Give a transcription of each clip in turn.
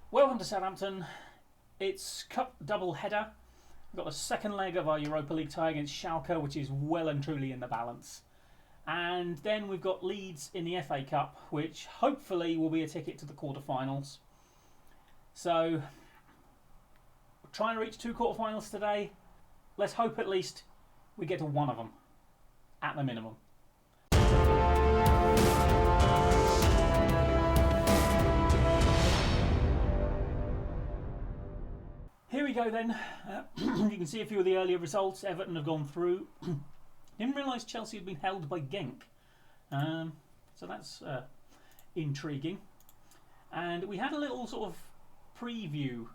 Welcome to Southampton. It's Cup double header. We've got the second leg of our Europa League tie against Schalke, which is well and truly in the balance. And then we've got Leeds in the FA Cup, which hopefully will be a ticket to the quarterfinals. So, we're trying to reach 2 quarterfinals today. Let's hope at least we get to one of them, at the minimum. Here we go then. You can see a few of the earlier results. Everton have gone through. Didn't realise Chelsea had been held by Genk. So that's intriguing. And we had a little sort of preview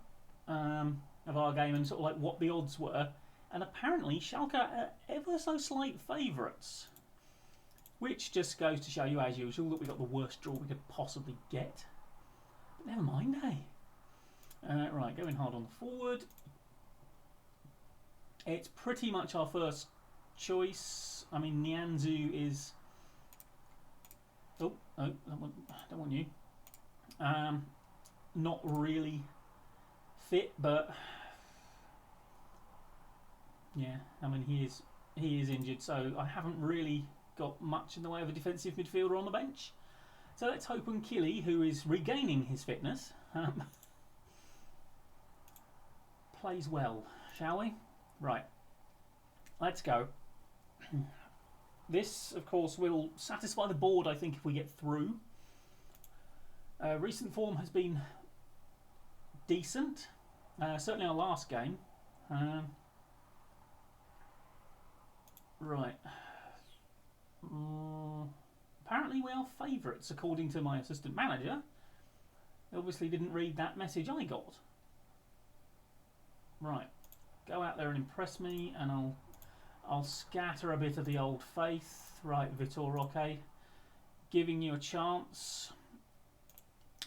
of our game and sort of like what the odds were. And apparently Schalke are ever so slight favourites. Which just goes to show you, as usual, that we got the worst draw we could possibly get. But never mind, eh? Right, going hard on the forward. It's pretty much our first choice. I mean, Nianzou is... Oh, don't want you. Not really fit, but... Yeah, I mean, he is injured, so I haven't really got much in the way of a defensive midfielder on the bench. So let's hope Nkili, who is regaining his fitness... plays well, shall we? Right, let's go. This, of course, will satisfy the board, I think, if we get through. Recent form has been decent. Certainly our last game. Right. Apparently we are favourites, according to my assistant manager. He obviously didn't read that message I got. Right, go out there and impress me, and I'll scatter a bit of the old faith. Right, Vitor Roque, giving you a chance.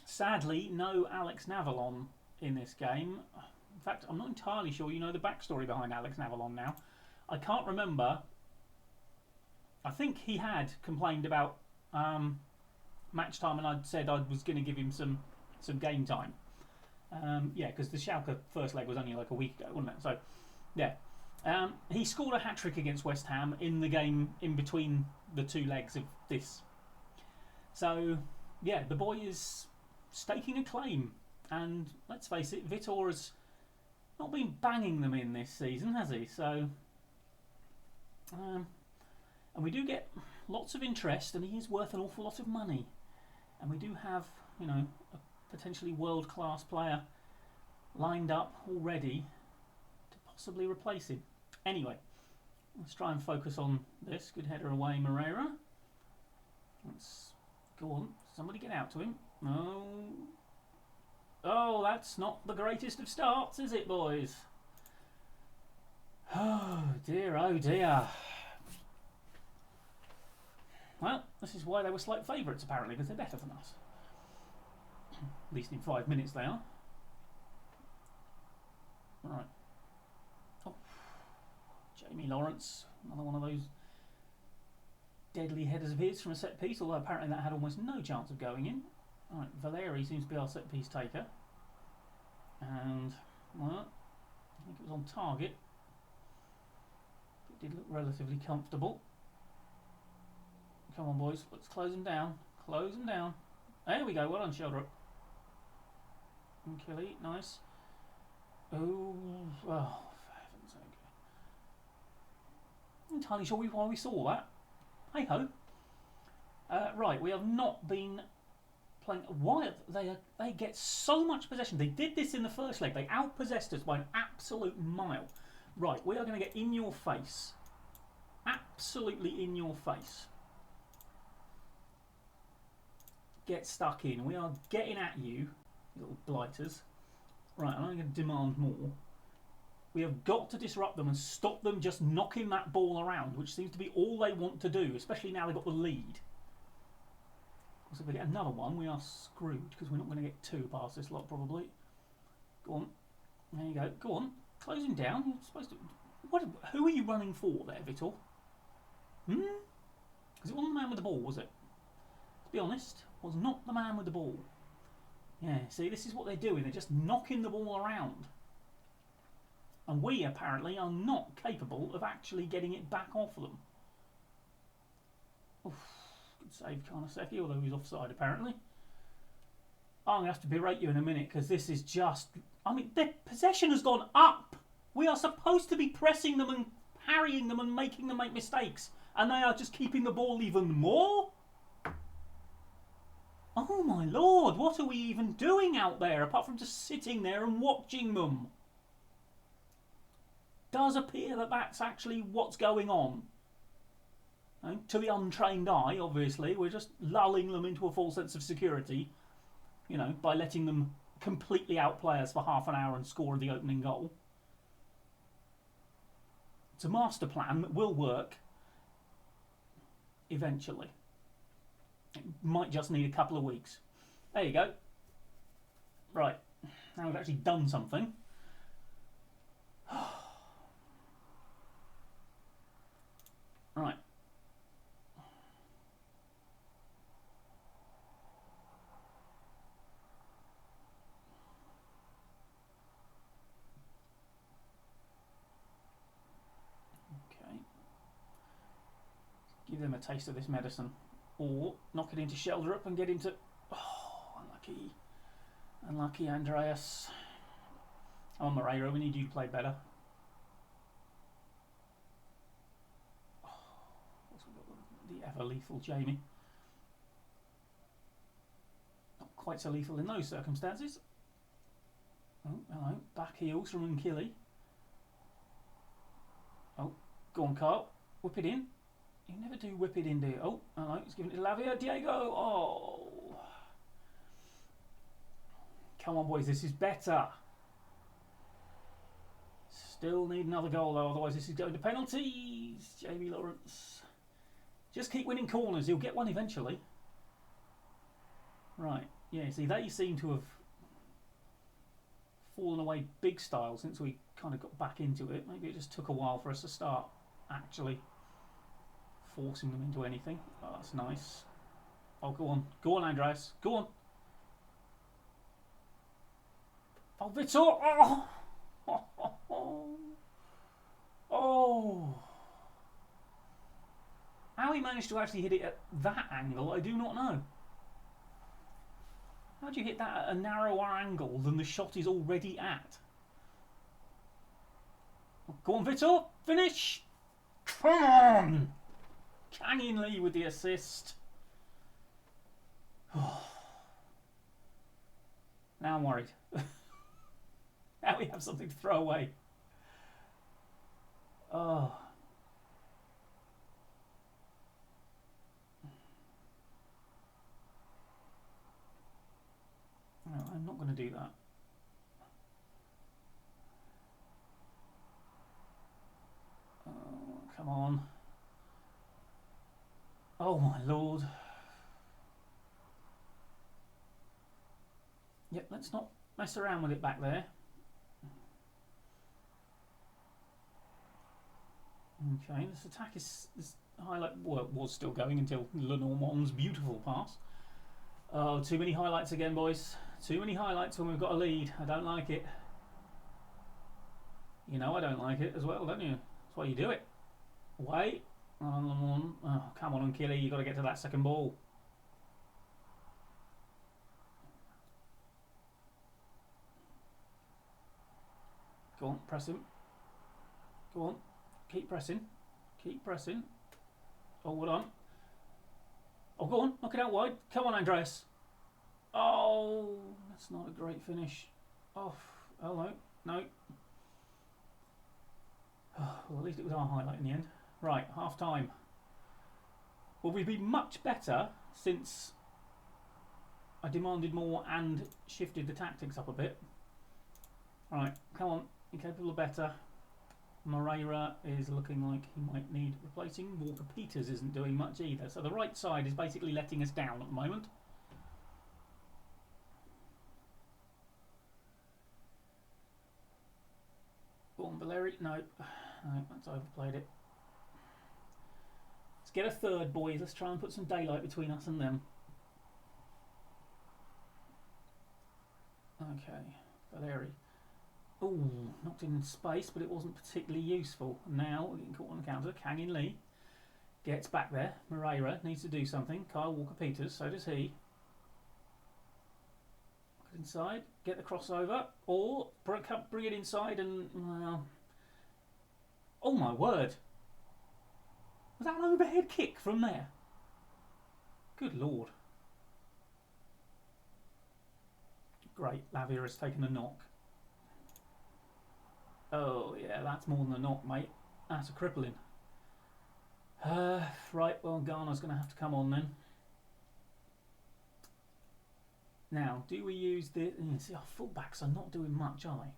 Sadly, no Alex Navalon in this game. In fact, I'm not entirely sure you know the backstory behind Alex Navalon now. I can't remember. I think he had complained about match time, and I'd said I was going to give him some game time. Yeah, because the Schalke first leg was only like a week ago, wasn't it? So, yeah. He scored a hat-trick against West Ham in the game in between the 2 legs of this. So, yeah, the boy is staking a claim. And let's face it, Vitor has not been banging them in this season, has he? So, and we do get lots of interest, and he is worth an awful lot of money. And we do have, you know, a potentially world-class player lined up already to possibly replace him. Anyway, let's try and focus on this. Good header away, Moreira. Let's go on. Somebody get out to him. Oh, that's not the greatest of starts, is it, boys? Oh dear, oh dear. Well, this is why they were slight favourites, apparently, because they're better than us. At least in 5 minutes they are. Right. Oh. Jamie Lawrence. Another one of those deadly headers of his from a set piece, although apparently that had almost no chance of going in. Right, Valeri seems to be our set piece taker. And, well, I think it was on target. It did look relatively comfortable. Come on, boys. Let's close them down. Close them down. There we go. Well done, shoulder up. Nkili, nice. Oh, for heaven's sake. I'm entirely sure why we saw that. Hey ho. Right, we have not been playing. Why they get so much possession? They did this in the first leg. They outpossessed us by an absolute mile. Right, we are going to get in your face. Absolutely in your face. Get stuck in. We are getting at you, little blighters. Right, I'm going to demand more. We have got to disrupt them and stop them just knocking that ball around, which seems to be all they want to do, especially now they've got the lead. Of course, if we get another one, we are screwed, because we're not going to get 2 past this lot, probably. Go on. There you go. Go on. Close him down. You're supposed to... Who are you running for there, Vitor? Because it wasn't the man with the ball, was it? To be honest, was not the man with the ball. Yeah, see, this is what they're doing. They're just knocking the ball around. And we, apparently, are not capable of actually getting it back off them. Oof, good save, Karnaseki, although he's offside, apparently. I'm going to have to berate you in a minute, because this is just... I mean, their possession has gone up. We are supposed to be pressing them and harrying them and making them make mistakes. And they are just keeping the ball even more? Oh my lord, what are we even doing out there apart from just sitting there and watching them? Does appear that that's actually what's going on. And to the untrained eye, obviously, we're just lulling them into a false sense of security, you know, by letting them completely outplay us for half an hour and score the opening goal. It's a master plan that will work eventually. It might just need a couple of weeks. There you go. Right, now we've actually done something. Right. Okay. Give them a taste of this medicine. Or knock it into Sheldrup and get into... Oh, unlucky. Unlucky, Andreas. Oh, Moreira, we need you to play better. Oh, also got the ever-lethal Jamie. Not quite so lethal in those circumstances. Oh, hello. Back heels from Nkili. Oh, go on, Kyle. Whip it in. You never do whip it in, do you? Oh, hello, he's giving it to Lavia. Diego! Oh! Come on, boys, this is better. Still need another goal, though, otherwise this is going to penalties. Jamie Lawrence. Just keep winning corners, you'll get one eventually. Right, yeah, see, they seem to have fallen away big style since we kind of got back into it. Maybe it just took a while for us to start, actually forcing them into anything. Oh, that's nice. Oh, go on. Go on, Andreas. Go on. Oh, Vitor. Oh. Oh. Oh. Oh. How he managed to actually hit it at that angle, I do not know. How do you hit that at a narrower angle than the shot is already at? Oh, go on, Vitor. Finish. Come on. Canyon Lee with the assist. Now I'm worried. Now we have something to throw away. Oh. No, I'm not going to do that. Oh, come on. Oh my lord. Yep, let's not mess around with it back there. Okay, this attack is... This highlight, well, it was still going until Lenormand's beautiful pass. Oh, too many highlights again, boys. Too many highlights when we've got a lead. I don't like it. You know I don't like it as well, don't you? That's why you do it. Wait. Oh, come on, Nkili, you've got to get to that second ball. Go on, press him. Go on, keep pressing. Keep pressing. Oh, hold on. Oh, go on, knock it out wide. Come on, Andreas. Oh, that's not a great finish. Oh, hello. No. Well, at least it was our highlight in the end. Right, half time. Well, we've been much better since I demanded more and shifted the tactics up a bit. Right, come on, you're capable of better. Moreira is looking like he might need replacing. Walker Peters isn't doing much either. So the right side is basically letting us down at the moment. Go on, Valeri. No, that's overplayed it. Let's get a third, boys. Let's try and put some daylight between us and them. Okay, Valeri. Ooh, knocked in space, but it wasn't particularly useful. Now we're getting caught on the counter. Kang-in Lee gets back there. Moreira needs to do something. Kyle Walker-Peters, so does he. Get inside, get the crossover, or bring it inside and... Well, oh my word! Was that an overhead kick from there? Good lord. Great, Lavia has taken a knock. Oh yeah, that's more than a knock, mate. That's a crippling. Right, well, Garner's going to have to come on then. Now, do we use the... See, our fullbacks are not doing much, are they?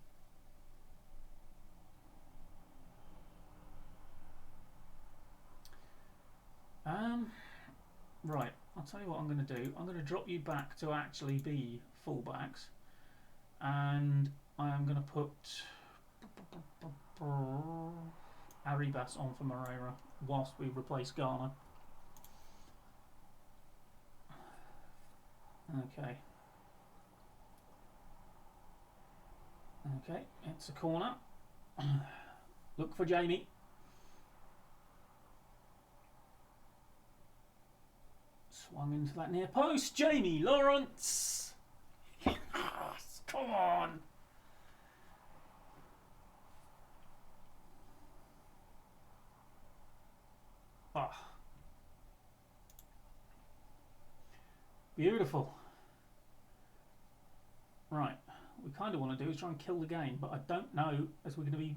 Right, I'll tell you what I'm going to do. I'm going to drop you back to actually be fullbacks. And I am going to put Arribas on for Moreira whilst we replace Garner. Okay. Okay, it's a corner. Look for Jamie. Swung into that near post. Jamie Lawrence. Come on. Oh. Beautiful. Right. What we kind of want to do is try and kill the game, but I don't know as we're going to be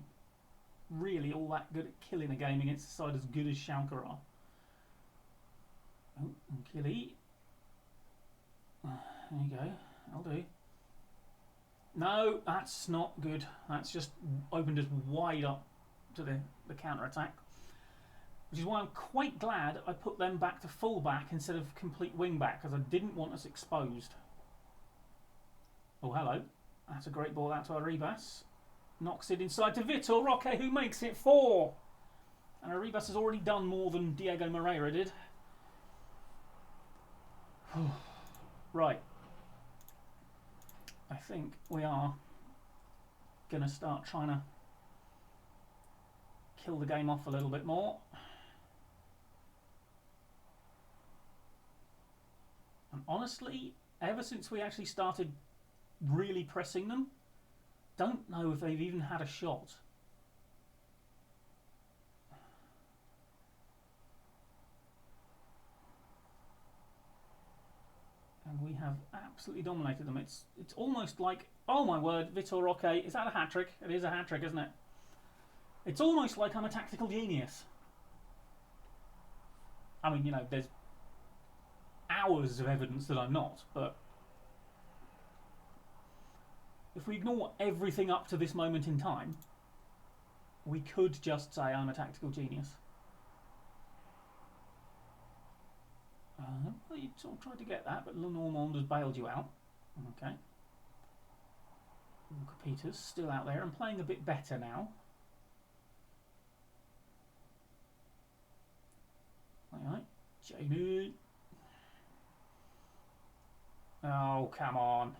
really all that good at killing a game against a side as good as Schalke are. Oh, and Killy. There you go. I'll do. No, that's not good. That's just opened us wide up to the counter-attack. Which is why I'm quite glad I put them back to full-back instead of complete wing-back, because I didn't want us exposed. Oh, hello. That's a great ball out to Arribas. Knocks it inside to Vitor Roque, who makes it 4. And Arribas has already done more than Diego Moreira did. Right. I think we are going to start trying to kill the game off a little bit more. And honestly, ever since we actually started really pressing them, don't know if they've even had a shot. And we have absolutely dominated them. It's almost like, oh my word, Vitor Roque, is that a hat-trick? It is a hat-trick, isn't it? It's almost like I'm a tactical genius. I mean, you know, there's hours of evidence that I'm not, but if we ignore everything up to this moment in time, we could just say I'm a tactical genius. Well, you sort of tried to get that, but Lenormand has bailed you out. Okay. Walker-Peters still out there and playing a bit better now. Alright, Jamie. Oh, come on.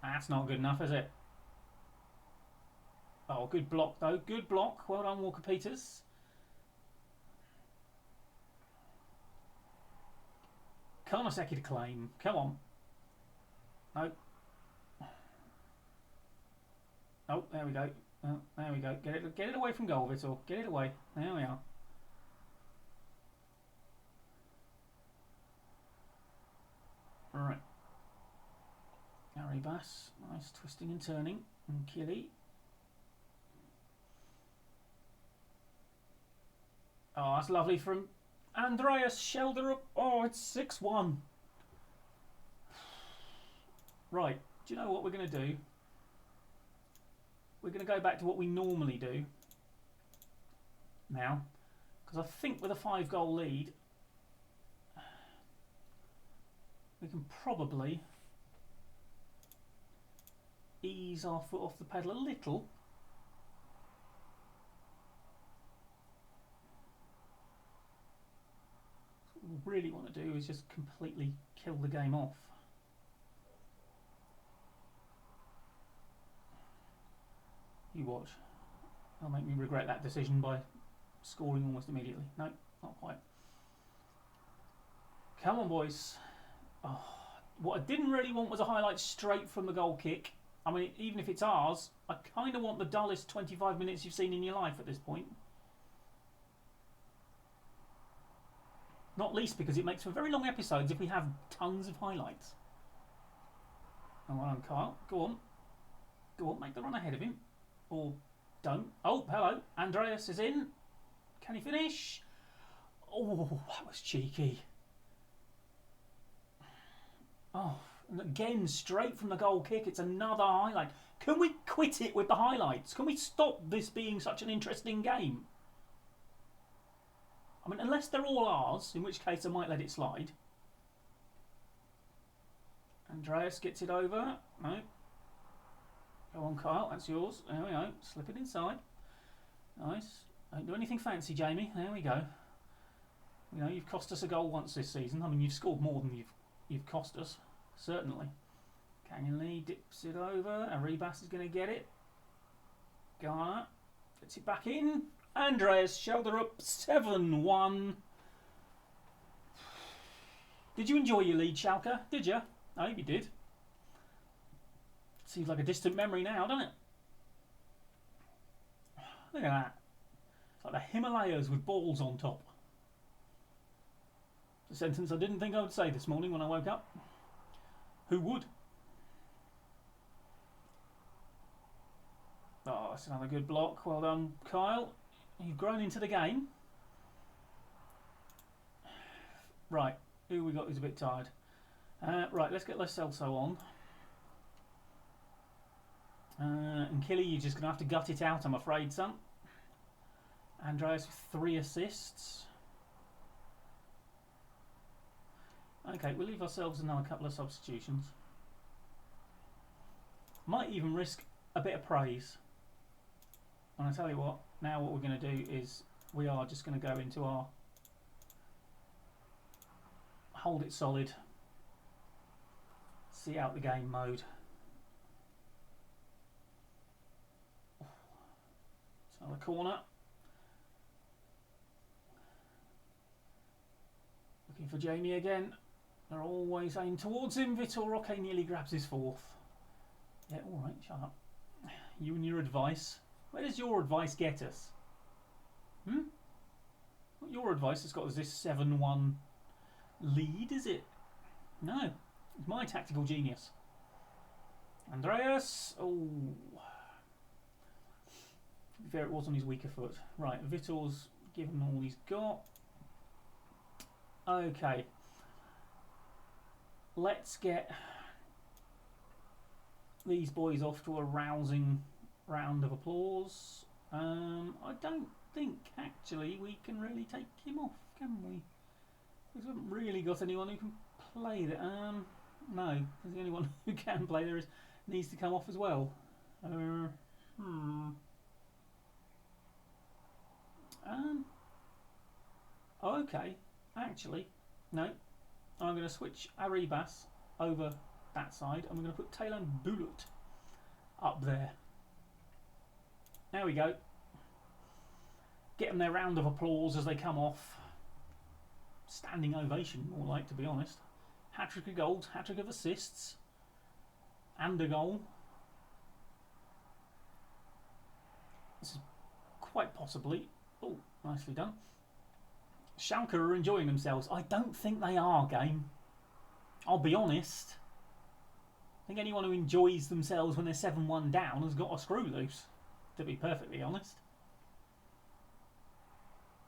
That's not good enough, is it? Oh, good block, though. Good block. Well done, Walker-Peters. Karnaseki to claim. Come on. No. Oh, there we go. Oh, there we go. Get it away from goal, Vitor. Get it away. There we are. Right. Arribas. Nice twisting and turning. And Killy. Oh, that's lovely from Andreas Schelder. Oh, it's 6-1. Right. Do you know what we're going to do? We're going to go back to what we normally do now. Because I think with a 5-goal lead, we can probably ease our foot off the pedal a little. What we really want to do is just completely kill the game off. You watch. They'll make me regret that decision by scoring almost immediately. No, not quite. Come on, boys. Oh, what I didn't really want was a highlight straight from the goal kick. I mean, even if it's ours, I kind of want the dullest 25 minutes you've seen in your life at this point. Not least because it makes for very long episodes if we have tons of highlights. Oh, well done, Kyle. Go on. Go on, make the run ahead of him. Or don't. Oh, hello. Andreas is in. Can he finish? Oh, that was cheeky. Oh, and again, straight from the goal kick. It's another highlight. Can we quit it with the highlights? Can we stop this being such an interesting game? I mean, unless they're all ours, in which case I might let it slide. Andreas gets it over. No. Go on, Kyle. That's yours. There we go. Slip it inside. Nice. Don't do anything fancy, Jamie. There we go. You know, you've cost us a goal once this season. I mean, you've scored more than you've cost us. Certainly. Canyon Lee dips it over. Arribas is going to get it. Garner gets it back in. Andreas shoulder up 7-1. Did you enjoy your lead, Schalke? Did you? I hope you did. Seems like a distant memory now, doesn't it? Look at that. It's like the Himalayas with balls on top. It's a sentence I didn't think I would say this morning when I woke up. Who would? Oh, that's another good block. Well done, Kyle. You've grown into the game. Right, who we got who's a bit tired? Right, let's get Lo Celso on. And Killy, you're just going to have to gut it out, I'm afraid, son. Andreas with 3 assists. Okay, we'll leave ourselves another couple of substitutions. Might even risk a bit of praise. And I tell you what, now what we're going to do is we are just going to go into our hold it solid, see out the game mode. It's another corner. Looking for Jamie again. They're always aimed towards him. Vitor Roque nearly grabs his 4th. Yeah, alright, shut up. You and your advice. Where does your advice get us? What your advice has got us this 7-1 lead, is it? No. It's my tactical genius. Andreas. Oh. To be fair, it was on his weaker foot. Right, Vitor's given all he's got. Okay. Let's get these boys off to a rousing round of applause. I don't think actually we can really take him off, can we? Because we haven't really got anyone who can play that. No, the only one who can play there needs to come off as well. Okay, actually, no. I'm going to switch Arribas over that side, and we're going to put Taylan Bulut up there. There we go. Get them their round of applause as they come off. Standing ovation, more like, to be honest. Hat-trick of goals, hat-trick of assists, and a goal. This is quite possibly... Oh, nicely done. Schalke are enjoying themselves. I don't think they are, game. I'll be honest. I think anyone who enjoys themselves when they're 7-1 down has got a screw loose, to be perfectly honest.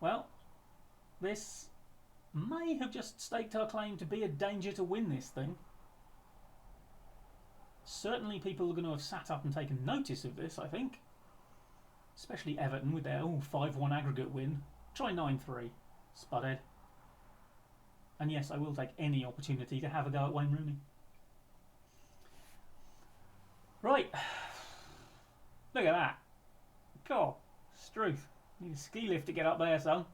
Well, this may have just staked our claim to be a danger to win this thing. Certainly people are going to have sat up and taken notice of this, I think. Especially Everton with their 5-1 aggregate win. Try 9-3, Spudhead. And yes, I will take any opportunity to have a go at Wayne Rooney. Right. Look at that. God, Struth. Need a ski lift to get up there, son.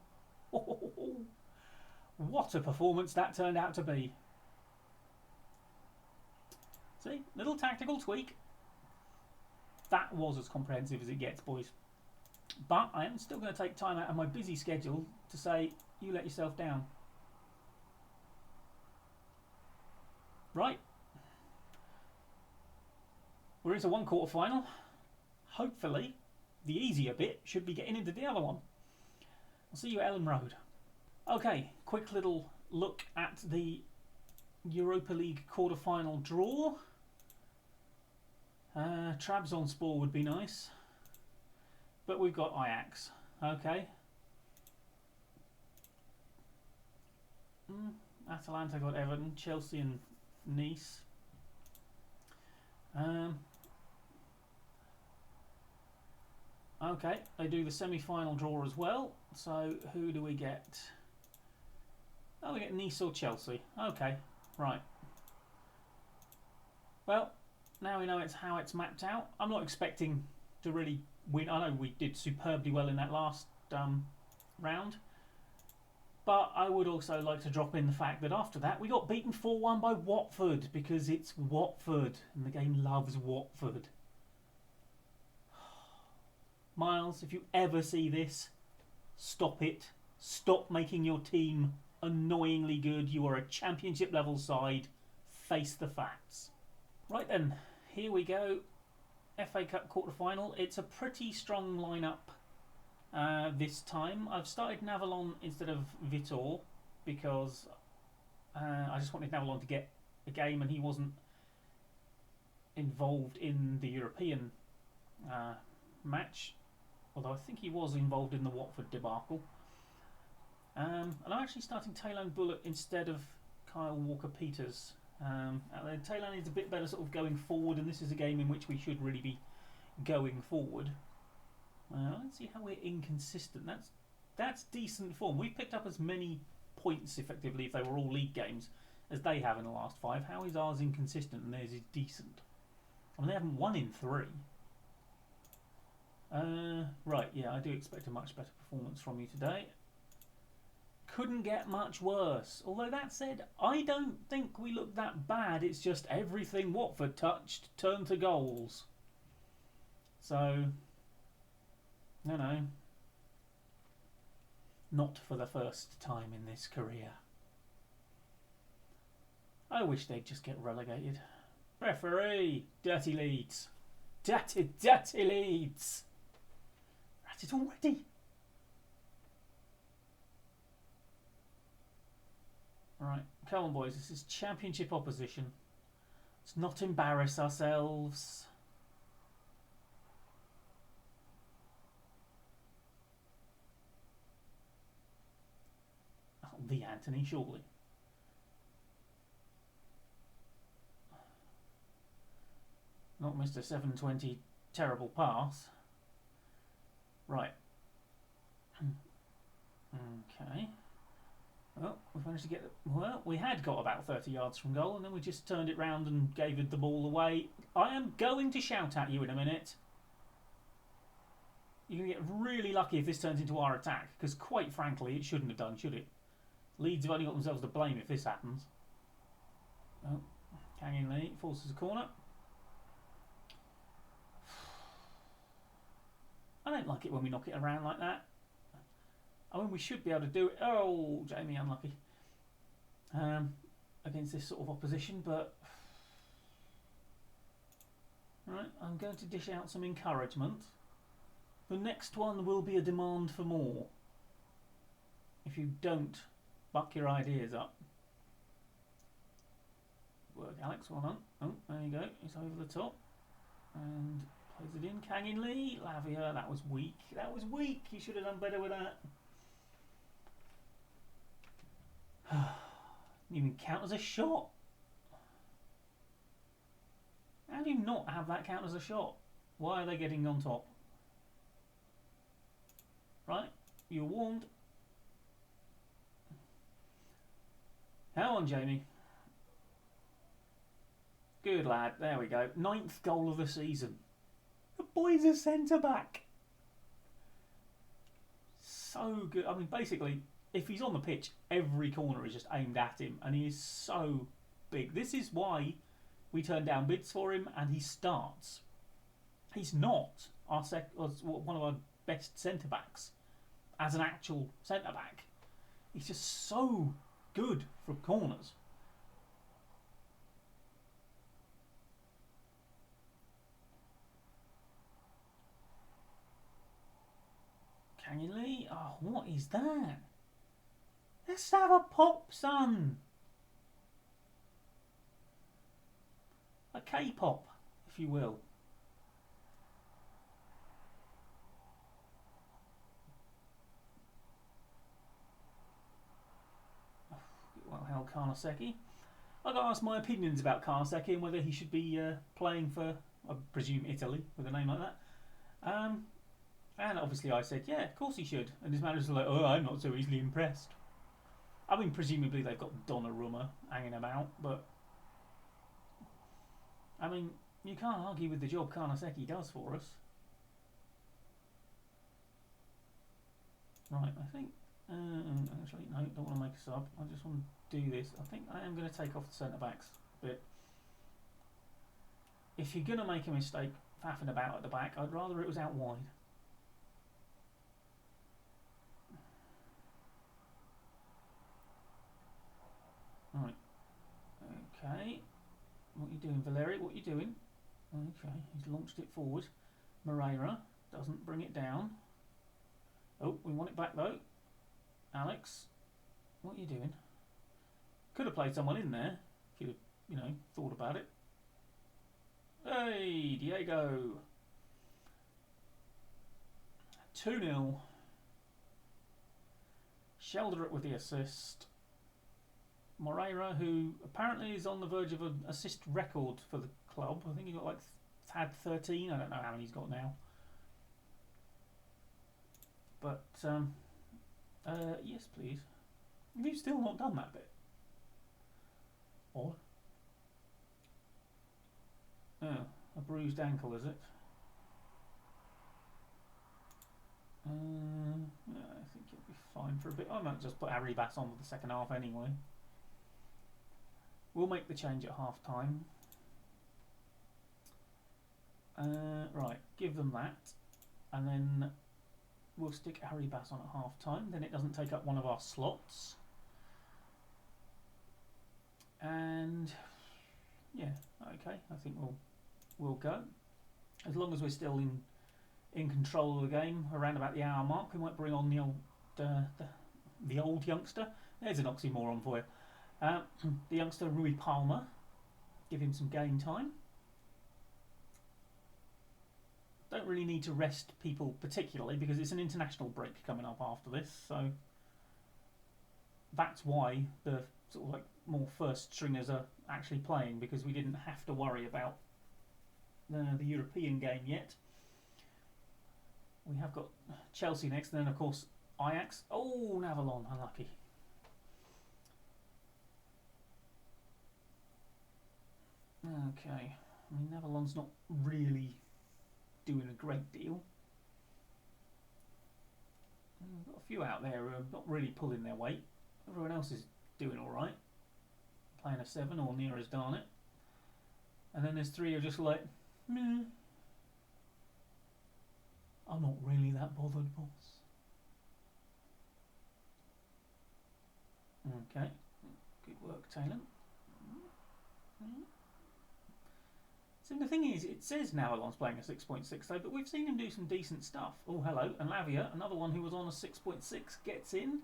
What a performance that turned out to be. See, little tactical tweak. That was as comprehensive as it gets, boys. But I am still going to take time out of my busy schedule to say, you let yourself down. Right. We're into one quarter final. Hopefully, the easier bit should be getting into the other one. I'll see you at Ellen Road. Okay, quick little look at the Europa League quarter-final draw. Trabzonspor would be nice. But we've got Ajax. Okay. Atalanta got Everton. Chelsea and Nice. Okay, they do the semi-final draw as well. So who do we get? Oh, we get Nice or Chelsea. Okay, right. Well, now we know how it's mapped out. I'm not expecting to really win. I know we did superbly well in that last round. But I would also like to drop in the fact that after that we got beaten 4-1 by Watford, because it's Watford and the game loves Watford. Miles, if you ever see this, stop it. Stop making your team annoyingly good. You are a championship level side. Face the facts. Right then, here we go. FA Cup quarter final. It's a pretty strong lineup this time. I've started Navalon instead of Vitor because I just wanted Navalon to get a game and he wasn't involved in the European match, although I think he was involved in the Watford debacle. And I'm actually starting Taylan Bullock instead of Kyle Walker-Peters. Taylan is a bit better sort of going forward, and this is a game in which we should really be going forward. Let's see how we're inconsistent. That's decent form. We've picked up as many points, effectively, if they were all league games, as they have in the last 5. How is ours inconsistent and theirs is decent? I mean, they haven't won in 3. Right, yeah, I do expect a much better performance from you today. Couldn't get much worse. Although that said, I don't think we look that bad. It's just everything Watford touched turned to goals. So, no. Not for the first time in this career. I wish they'd just get relegated. Referee! Dirty Leeds. Dirty Leeds! At it already! Right, come on boys, this is championship opposition. Let's not embarrass ourselves. Oh, the Anthony, surely. Not Mr. 720 terrible pass. Right. Okay. Well, we've managed to get... Well, we had got about 30 yards from goal, and then we just turned it round and gave it the ball away. I am going to shout at you in a minute. You're going to get really lucky if this turns into our attack, because quite frankly, it shouldn't have done, should it? Leeds have only got themselves to blame if this happens. Oh, Kang In Lee forces a corner. I don't like it when we knock it around like that. I mean, we should be able to do it. Oh, Jamie, unlucky. Against this sort of opposition, but... Right, I'm going to dish out some encouragement. The next one will be a demand for more. If you don't buck your ideas up. Work, Alex, well done. Oh, there you go. It's over the top. And plays it in. Kang In Lee. Lavia, that was weak. That was weak. You should have done better with that. Didn't even count as a shot. How do you not have that count as a shot? Why are they getting on top? Right, you're warned. How on, Jamie? Good lad, there we go. 9th goal of the season. The boy's a centre-back. So good. I mean, basically, if he's on the pitch, every corner is just aimed at him, and he is so big. This is why we turn down bids for him, and he starts. He's not one of our best centre backs as an actual centre back. He's just so good from corners. Can you leave? Oh, what is that? Let's have a pop, son. A K-pop, if you will. Well, hell, Karnaseki. I got asked my opinions about Karnaseki and whether he should be playing for, I presume, Italy with a name like that. And obviously I said, yeah, of course he should. And his manager's like, oh, I'm not so easily impressed. I mean, presumably they've got Donnarumma hanging about, but I mean, you can't argue with the job Karnaseki does for us. Right, I think. Actually, no, don't want to make a sub. I just want to do this. I think I am going to take off the centre backs bit. If you're going to make a mistake faffing about at the back, I'd rather it was out wide. Right. Okay. What are you doing, Valeri? What are you doing? Okay, he's launched it forward. Moreira doesn't bring it down. Oh, we want it back though. Alex, what are you doing? Could have played someone in there if you'd have, thought about it. Hey, Diego. 2-0. Sheldrake with the assist. Moreira, who apparently is on the verge of an assist record for the club. I think he had 13. I don't know how many he's got now. But yes, please. You've still not done that bit. Odd. Oh, a bruised ankle, is it? Yeah, I think it'll be fine for a bit. I might just put Arribas on for the second half anyway. We'll make the change at half time. Right, give them that. And then we'll stick Arribas on at half time. Then it doesn't take up one of our slots. And yeah, okay, I think we'll go. As long as we're still in control of the game, around about the hour mark, we might bring on the old youngster. There's an oxymoron for you. The youngster Rui Palmer. Give him some game time. Don't really need to rest people particularly because it's an international break coming up after this, so that's why the sort of more first stringers are actually playing, because we didn't have to worry about the European game yet. We have got Chelsea next, and then of course Ajax. Oh, Navalon, unlucky. Okay, I mean Navalon's not really doing a great deal. We've got a few out there who are not really pulling their weight. Everyone else is doing alright. Playing a 7 or near as darn it. And then there's 3 who are just like, meh. I'm not really that bothered, boss. Okay. Good work, Taylor. So the thing is, it says Navalon's playing a 6.6 though, but we've seen him do some decent stuff. Oh, hello. And Lavia, another one who was on a 6.6, gets in.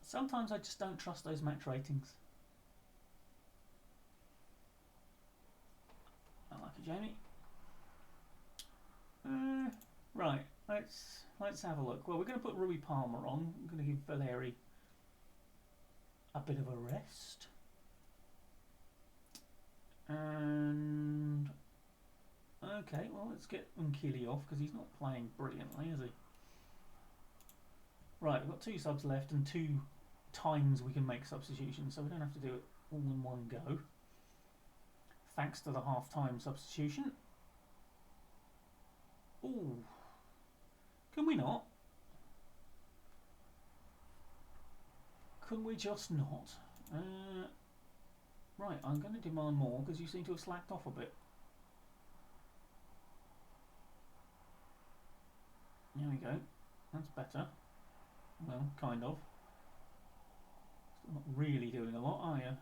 Sometimes I just don't trust those match ratings. Unlucky Jamie. Right, let's have a look. Well, we're going to put Rui Palmer on. I'm going to give Valeri a bit of a rest. And okay, well, let's get Unkili off because he's not playing brilliantly, is he? Right, we've got 2 subs left and 2 times we can make substitutions, so we don't have to do it all in one go. Thanks to the half-time substitution. Ooh. Can we not? Can we just not? Right, I'm going to demand more because you seem to have slacked off a bit. There we go. That's better. Well, kind of. Still not really doing a lot, are you?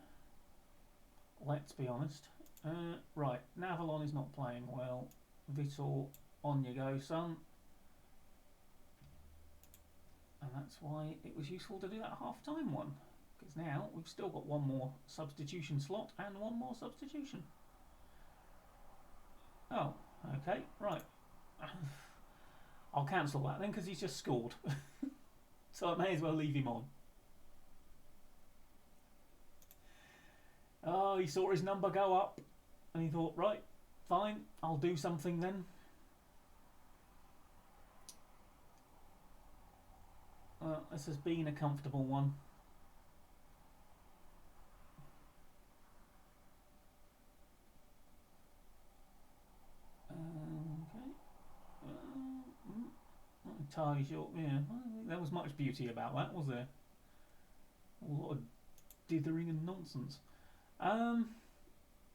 Let's be honest. Right, Navalon is not playing well. Vitor, on you go, son. And that's why it was useful to do that half-time one. Because now we've still got one more substitution slot and one more substitution. Oh, okay, right. I'll cancel that then because he's just scored. So I may as well leave him on. Oh, he saw his number go up and he thought, right, fine, I'll do something then. Well, this has been a comfortable one. Okay. Not entirely sure. Yeah, there was much beauty about that, was there? A lot of dithering and nonsense.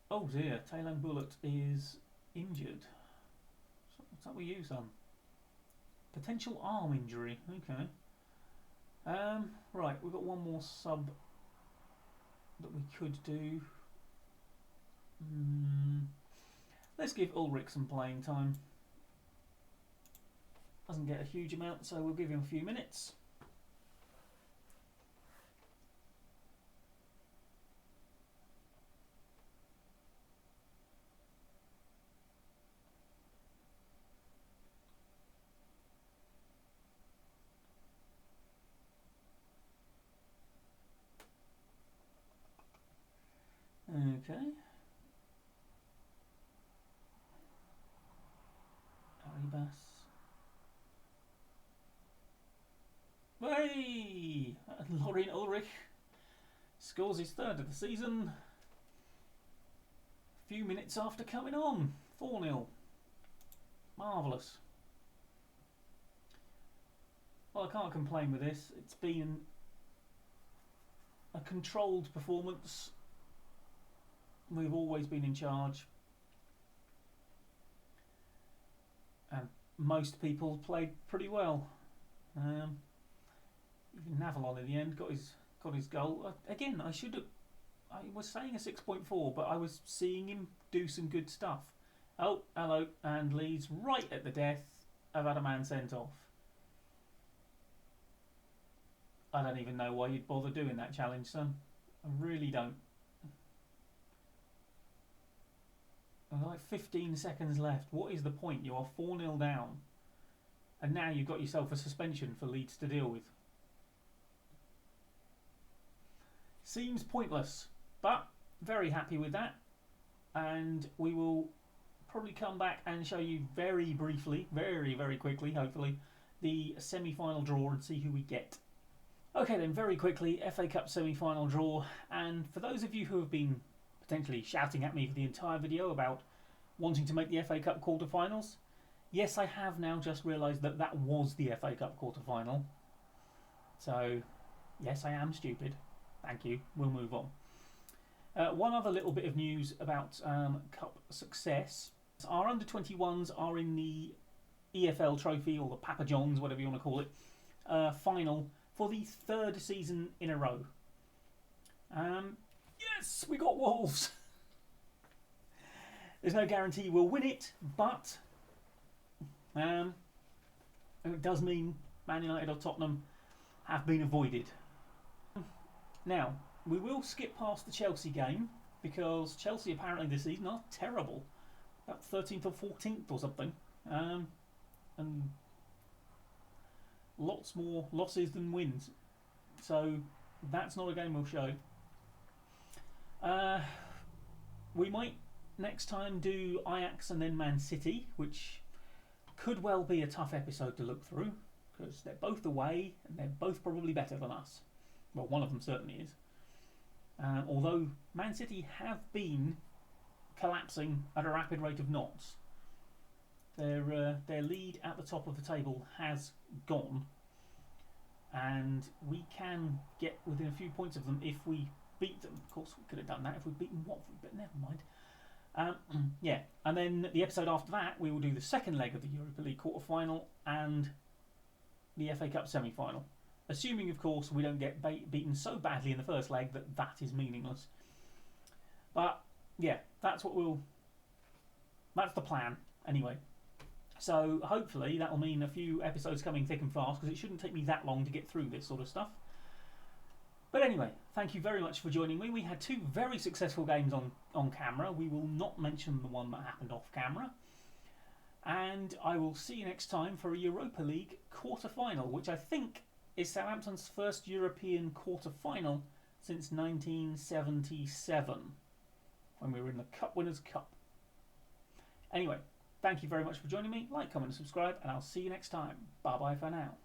Oh dear, Taylan Bullet is injured. So what's that with you, son? Potential arm injury. Okay. Right, we've got one more sub that we could do. Let's give Ulrich some playing time. Doesn't get a huge amount, so we'll give him a few minutes. Okay. Arribas. Hey! Lorien Ulrich scores his third of the season. A few minutes after coming on. 4-0. Marvellous. Well, I can't complain with this. It's been a controlled performance. We've always been in charge. And most people played pretty well. Even Navalon in the end got his goal. Again, I was saying a 6.4, but I was seeing him do some good stuff. Oh, hello, and Lee's right at the death. I've had a man sent off. I don't even know why you'd bother doing that challenge, son. I really don't. There's like 15 seconds left. What is the point? You are 4-0 down. And now you've got yourself a suspension for Leeds to deal with. Seems pointless, but very happy with that. And we will probably come back and show you very briefly, very, very quickly, hopefully, the semi-final draw and see who we get. Okay then, very quickly, FA Cup semi-final draw. And for those of you who have been potentially shouting at me for the entire video about wanting to make the FA Cup quarter-finals, yes, I have now just realised that that was the FA Cup quarter-final. So, yes, I am stupid. Thank you. We'll move on. One other little bit of news about Cup success. Our under-21s are in the EFL trophy, or the Papa John's, whatever you want to call it, final for the third season in a row. Yes, we got Wolves. There's no guarantee we'll win it, but it does mean Man United or Tottenham have been avoided. Now, we will skip past the Chelsea game because Chelsea apparently this season are terrible. About 13th or 14th or something. And lots more losses than wins. So that's not a game we'll show. We might next time do Ajax and then Man City, which could well be a tough episode to look through because they're both away and they're both probably better than us. Well, one of them certainly is. Although Man City have been collapsing at a rapid rate of knots. Their lead at the top of the table has gone, and we can get within a few points of them if we beat them. Of course, we could have done that if we'd beaten Watford, but never mind. Yeah, and then the episode after that, we will do the second leg of the Europa League quarter-final and the FA Cup semi-final. Assuming, of course, we don't get beaten so badly in the first leg that that is meaningless. But, yeah, that's the plan, anyway. So, hopefully, that will mean a few episodes coming thick and fast, because it shouldn't take me that long to get through this sort of stuff. But anyway, thank you very much for joining me. We had 2 very successful games on camera. We will not mention the one that happened off camera. And I will see you next time for a Europa League quarter-final, which I think is Southampton's first European quarter-final since 1977, when we were in the Cup Winners' Cup. Anyway, thank you very much for joining me. Like, comment and subscribe, and I'll see you next time. Bye-bye for now.